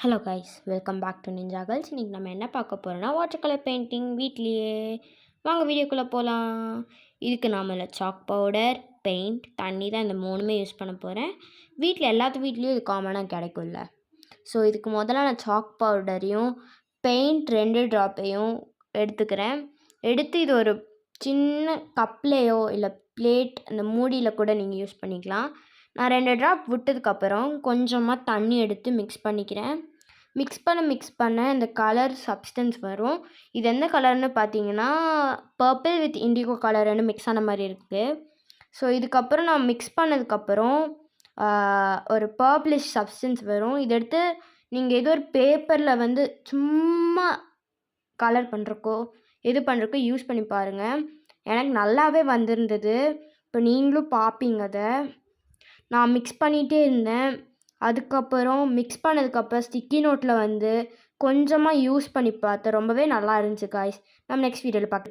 Hello guys, welcome back to Ninja Girls. இன்றைக்கி நம்ம என்ன பார்க்க போகிறோன்னா வாட்டர் கலர் பெயிண்டிங் வீட்லேயே. வாங்க வீடியோக்குள்ளே போகலாம். இதுக்கு நாம சாக் பவுடர், பெயிண்ட், தண்ணி தான் இந்த மூணுமே யூஸ் பண்ண போகிறேன். வீட்டில் எல்லாத்து வீட்லேயும் இது காமனாக கிடைக்கும்ல. ஸோ இதுக்கு முதல்ல நான் சாக் பவுடரையும் பெயிண்ட் 2 ட்ராப்பையும் எடுத்துக்கிறேன். எடுத்து இது ஒரு சின்ன கப்லேயோ இல்லை பிளேட் அந்த மூடியில் கூட நீங்கள் யூஸ் பண்ணிக்கலாம். நான் 2 ட்ராப் விட்டதுக்கப்புறம் கொஞ்சமாக தண்ணி எடுத்து மிக்ஸ் பண்ணிக்கிறேன். மிக்ஸ் பண்ண இந்த கலர் சப்ஸ்டன்ஸ் வரும். இது எந்த கலர்னு பார்த்தீங்கன்னா பர்பிள் வித் இண்டிகோ கலர்னு மிக்ஸ் ஆன மாதிரி இருக்குது. ஸோ இதுக்கப்புறம் நான் மிக்ஸ் பண்ணதுக்கப்புறம் ஒரு பர்பிளிஷ் சப்ஸ்டன்ஸ் வரும். இதை எடுத்து நீங்கள் ஏதோ ஒரு பேப்பரில் சும்மா கலர் பண்ணுறக்கோ எது பண்ணுறக்கோ யூஸ் பண்ணி பாருங்கள். எனக்கு நல்லாவே வந்திருந்தது. இப்போ நீங்களும் பார்ப்பீங்க. அதை நான் மிக்ஸ் பண்ணிகிட்டே இருந்தேன். அதுக்கப்புறம் மிக்ஸ் பண்ணதுக்கப்புறம் ஸ்டிக்கி நோட்டில் கொஞ்சமாக யூஸ் பண்ணி பார்த்தேன். ரொம்பவே நல்லா இருந்துச்சு காய்ஸ். நம்ம நெக்ஸ்ட் வீடியோவில் பார்க்கலாம்.